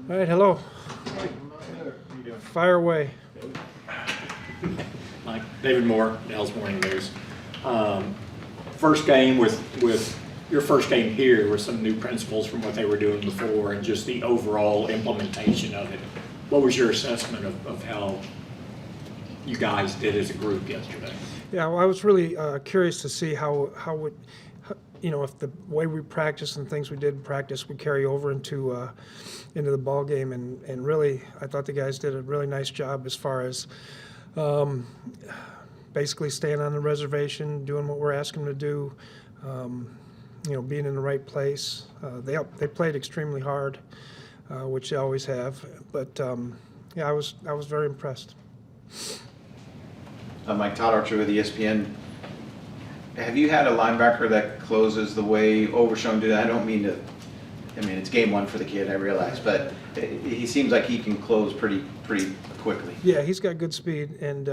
All right, hello. Fire away. Mike, David Moore, Nels Morning News. First game with your first game here with some new principles from what they were doing before and just the overall implementation of it. What was your assessment of how you guys did as a group yesterday? Yeah, well, I was really curious to see how if the way we practice and things we did in practice would carry over into the ball game, and really, I thought the guys did a really nice job as far as basically staying on the reservation, doing what we're asking them to do, being in the right place. They played extremely hard, which they always have, but I was very impressed. Mike Todd Archer with ESPN. Have you had a linebacker that closes the way Overshown did? I don't mean to. I mean, it's game one for the kid, I realize, but he seems like he can close pretty quickly. Yeah, he's got good speed, and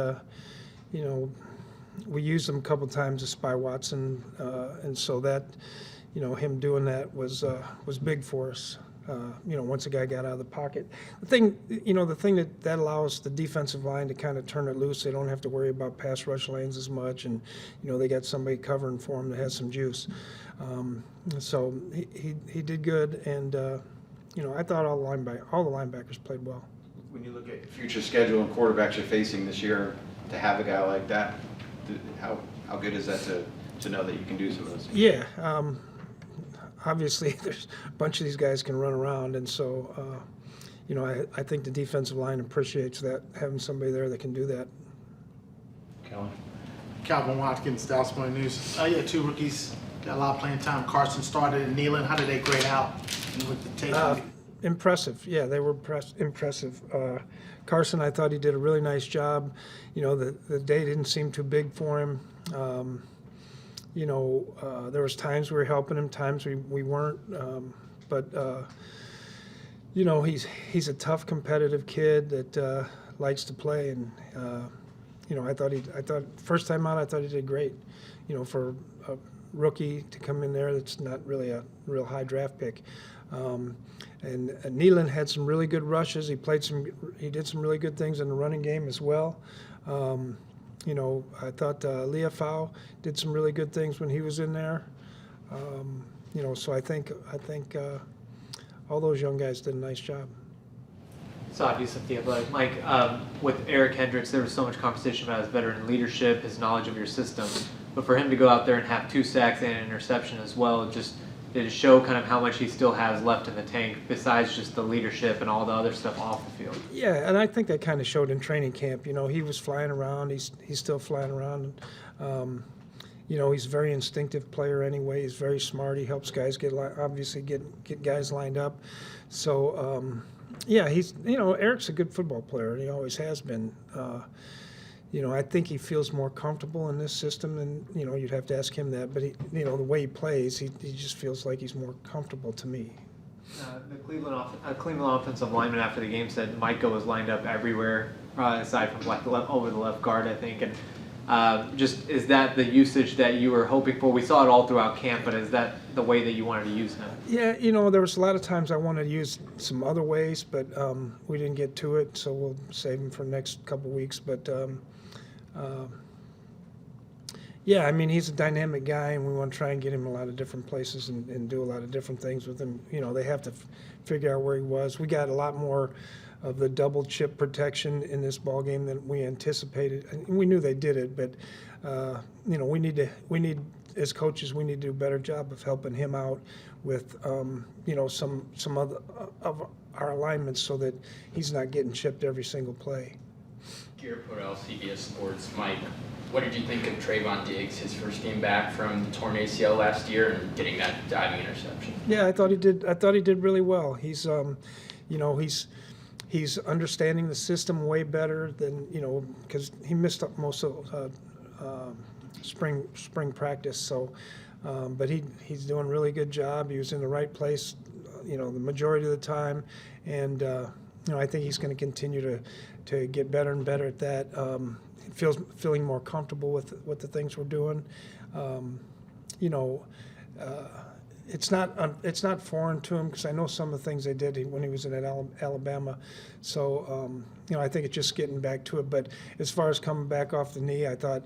we used him a couple times to spy Watson, and so that, him doing that was big for us. Once a guy got out of the pocket, the thing that allows the defensive line to kind of turn it loose. They don't have to worry about pass rush lanes as much, and they got somebody covering for him that has some juice. So he did good, and I thought all the linebackers played well. When you look at future schedule and quarterbacks you're facing this year, to have a guy like that, how good is that to know that you can do some of those things? Yeah. Obviously, there's a bunch of these guys can run around, and so, I think the defensive line appreciates that, having somebody there that can do that. Calvin Watkins, Dallas Morning News. Yeah, two rookies got a lot of playing time. Carson started and Nealon. How did they grade out with the tape? Impressive. Yeah, they were impressive. Carson, I thought he did a really nice job. The day didn't seem too big for him. There was times we were helping him, times we weren't. But he's a tough, competitive kid that likes to play, and I thought first time out, I thought he did great. For a rookie to come in there, that's not really a real high draft pick. And Nealon had some really good rushes. He did some really good things in the running game as well. I thought Leafau did some really good things when he was in there. So I think all those young guys did a nice job. Obvious of the Athletic. Mike, with Eric Kendricks, there was so much conversation about his veteran leadership, his knowledge of your system. But for him to go out there and have 2 sacks and an interception as well, did it show kind of how much he still has left in the tank besides just the leadership and all the other stuff off the field? Yeah, and I think that kind of showed in training camp. He was flying around. He's still flying around. He's a very instinctive player anyway. He's very smart. He helps guys get guys lined up. So, he's Eric's a good football player, and he always has been. I think he feels more comfortable in this system, and you'd have to ask him that. But the way he plays, he just feels like he's more comfortable to me. The Cleveland offensive lineman after the game said Micah was lined up everywhere, aside from over the left guard, I think. And is that the usage that you were hoping for? We saw it all throughout camp, but is that the way that you wanted to use him? Yeah, there was a lot of times I wanted to use some other ways, but we didn't get to it, so we'll save him for the next couple weeks. But he's a dynamic guy, and we want to try and get him a lot of different places and do a lot of different things with him. They have to figure out where he was. We got a lot more of the double chip protection in this ball game than we anticipated. And we knew they did it, but we need as coaches, we need to do a better job of helping him out with some other of our alignments so that he's not getting chipped every single play. Garrett Podell, CBS Sports. Mike, what did you think of Trayvon Diggs, his first game back from torn ACL last year and getting that diving interception? Yeah, I thought he did really well. He's he's understanding the system way better than because he missed up most of spring practice. So, but he's doing a really good job. He was in the right place, the majority of the time, and I think he's going to continue to get better and better at that. Feeling more comfortable with the things we're doing. it's not foreign to him because I know some of the things they did when he was in Alabama. So I think it's just getting back to it. But as far as coming back off the knee, I thought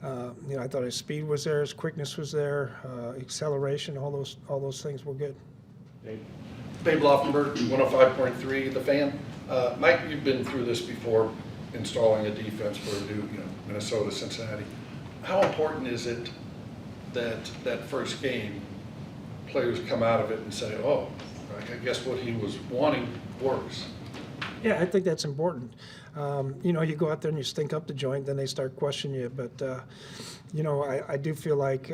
I thought his speed was there, his quickness was there, acceleration, all those things were good. Babe Loffenberg, 105.3, The Fan. Mike, you've been through this before, installing a defense for Minnesota, Cincinnati. How important is it that first game, players come out of it and say, oh, I guess what he was wanting works? Yeah, I think that's important. You go out there and you stink up the joint, then they start questioning you. But I do feel like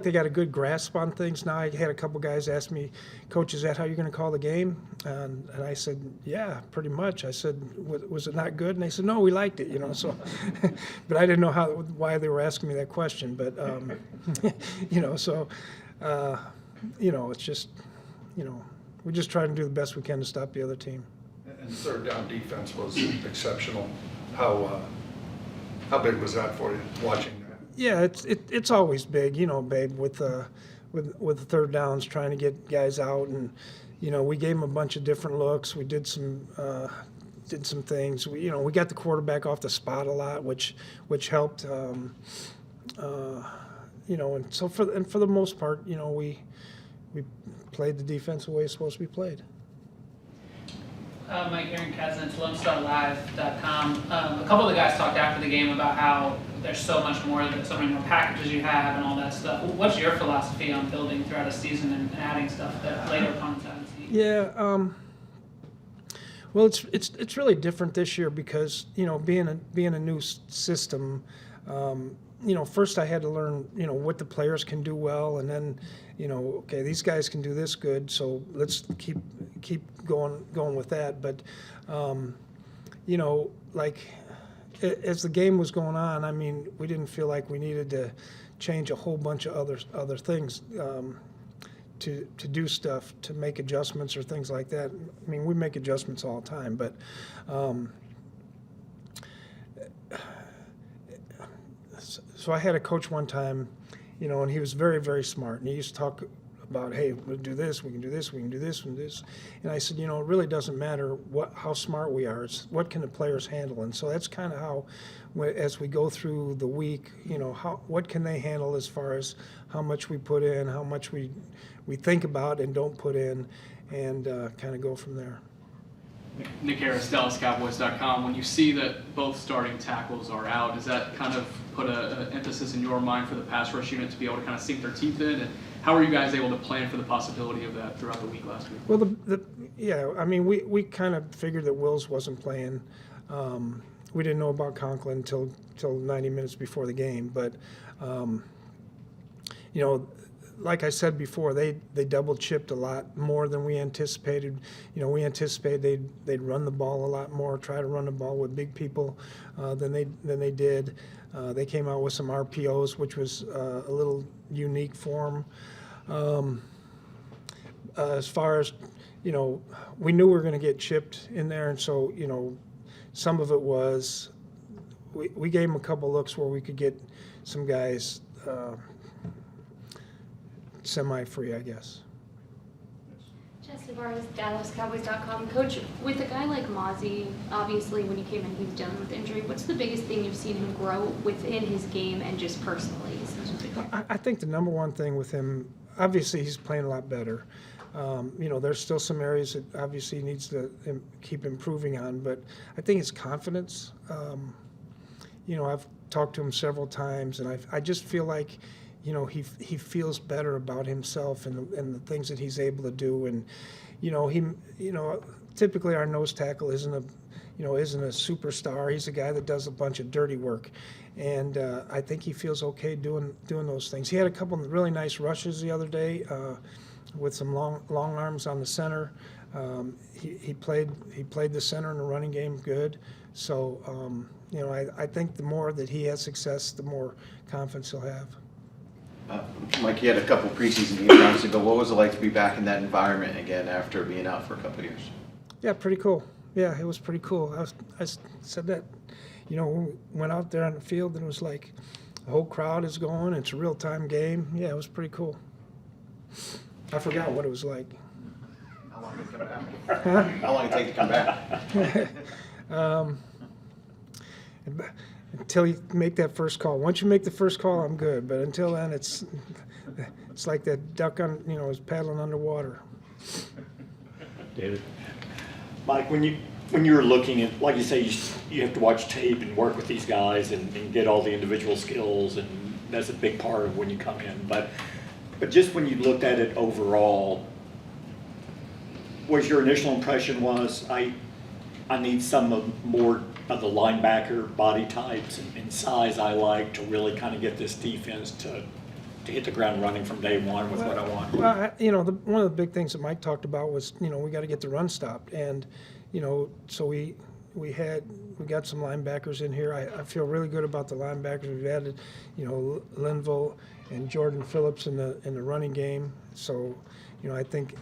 they got a good grasp on things now. I had a couple guys ask me, Coach, is that how you're going to call the game? And I said, yeah, pretty much. I said, was it not good? And they said, no, we liked it. So, but I didn't know why they were asking me that question. But it's just, we just try to do the best we can to stop the other team. And third down defense was exceptional. How big was that for you, watching that? Yeah, it's always big, Babe, with the third downs, trying to get guys out, and we gave them a bunch of different looks. We did some things. We got the quarterback off the spot a lot, which helped. And so for the most part, we played the defense the way it's supposed to be played. Mike, Aaron Kaznitz, LoneStarLive.com. A couple of the guys talked after the game about how there's so much more, so many more packages you have and all that stuff. What's your philosophy on building throughout a season and adding stuff that later opponents haven't seen? Yeah, well, it's really different this year because being a new system. First I had to learn, what the players can do well, and then, okay, these guys can do this good, so let's keep going with that. But, as the game was going on, I mean, we didn't feel like we needed to change a whole bunch of other things to do stuff, to make adjustments or things like that. I mean, we make adjustments all the time, but. So I had a coach one time, and he was very, very smart. And he used to talk about, hey, we'll do this, we can do this, we can do this, and this. And I said, it really doesn't matter how smart we are. It's what can the players handle. And so that's kind of how, as we go through the week, what can they handle as far as how much we put in, how much we think about and don't put in, and kind of go from there. Nick Harris, DallasCowboys.com. When you see that both starting tackles are out, does that kind of put an emphasis in your mind for the pass rush unit to be able to kind of sink their teeth in? And how are you guys able to plan for the possibility of that throughout the week last week? Well, we kind of figured that Wills wasn't playing. We didn't know about Conklin until 90 minutes before the game. But, like I said before, they double chipped a lot more than we anticipated. We anticipated they'd run the ball a lot more, try to run the ball with big people than they did. They came out with some RPOs, which was a little unique for them. As far as we knew we were going to get chipped in there, and so some of it was we gave them a couple looks where we could get some guys. Semi-free, I guess. Jesse Barnes, DallasCowboys.com. Coach, with a guy like Mazi, obviously when he came in he was dealing with injury. What's the biggest thing you've seen him grow within his game and just personally? I think the number one thing with him, obviously he's playing a lot better. There's still some areas that obviously he needs to keep improving on, but I think his confidence. I've talked to him several times, and I just feel like he feels better about himself and the things that he's able to do. And, typically our nose tackle isn't a superstar. He's a guy that does a bunch of dirty work. And I think he feels okay doing those things. He had a couple of really nice rushes the other day with some long arms on the center. He played the center in the running game good. So, I think the more that he has success, the more confidence he'll have. Mike, you had a couple preseason games ago. What was it like to be back in that environment again after being out for a couple of years? Yeah, pretty cool. Yeah, it was pretty cool. I said that, when we went out there on the field and it was like the whole crowd is going. It's a real-time game. Yeah, it was pretty cool. I forgot what it was like. How long did it come back? Huh? How long did it take to come back? Until you make that first call. Once you make the first call, I'm good. But until then, it's like that duck on, is paddling underwater. David? Mike, when you were looking at, like you say, you have to watch tape and work with these guys and get all the individual skills, and that's a big part of when you come in. But just when you looked at it overall, was your initial impression was I need more of the linebacker body types and size I like to really kind of get this defense to hit the ground running from day one with what I want? Well, one of the big things that Mike talked about was, we got to get the run stopped. And, so we got some linebackers in here. I feel really good about the linebackers. We've added, Linville and Jordan Phillips in the running game. So, I think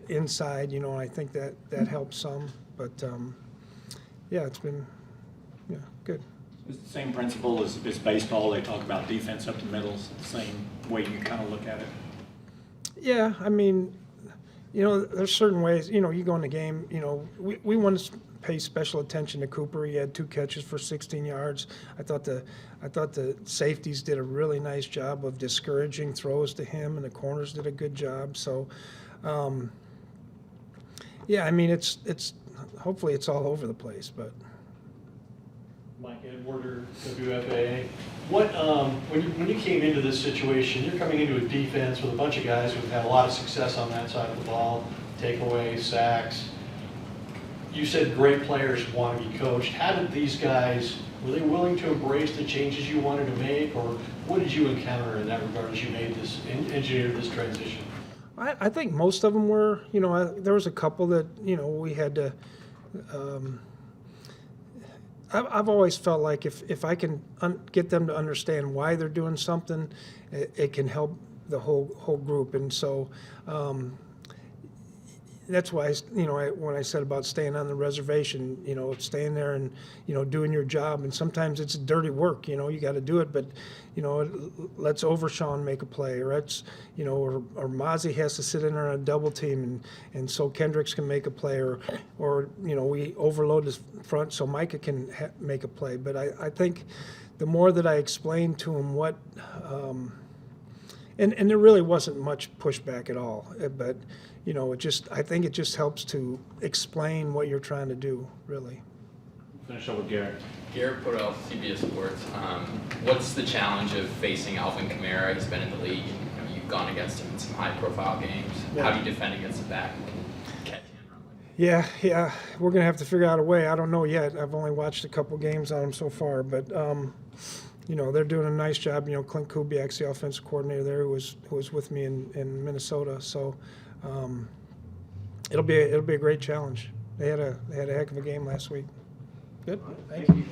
inside, I think that helps some. But, yeah, it's been, good. It's the same principle as baseball. They talk about defense up the middle. It's the same way you kind of look at it. Yeah, I mean, there's certain ways, you go in the game, we want to pay special attention to Cooper. He had 2 catches for 16 yards. I thought the safeties did a really nice job of discouraging throws to him, and the corners did a good job. So, yeah, I mean, it's hopefully it's all over the place, but. Mike Edwarder, WFAA. What, when you came into this situation, you're coming into a defense with a bunch of guys who've had a lot of success on that side of the ball, takeaways, sacks. You said great players want to be coached. How did these guys, were they willing to embrace the changes you wanted to make, or what did you encounter in that regard as you made this, engineered this transition? I think most of them were, there was a couple that, we had to, I've always felt like if I can get them to understand why they're doing something, it can help the whole group. And so that's why, when I said about staying on the reservation, staying there and, doing your job. And sometimes it's dirty work, you got to do it. But, let's Overshawn make a play, or let's, or Mazi has to sit in there on a double team, and so Kendricks can make a play, or we overload his front so Micah can make a play. But I think the more that I explained to him what, and there really wasn't much pushback at all, but I think it just helps to explain what you're trying to do, really. Finish up with Garrett. Garrett Podell, CBS Sports. What's the challenge of facing Alvin Kamara? He's been in the league. You've gone against him in some high-profile games. How do you defend against the back who can catch and run like that? Yeah, we're gonna have to figure out a way. I don't know yet. I've only watched a couple games on them so far, but they're doing a nice job. Clint Kubiak's the offensive coordinator there, who was with me in Minnesota. So it'll be a great challenge. They had a heck of a game last week. Good. Thank you.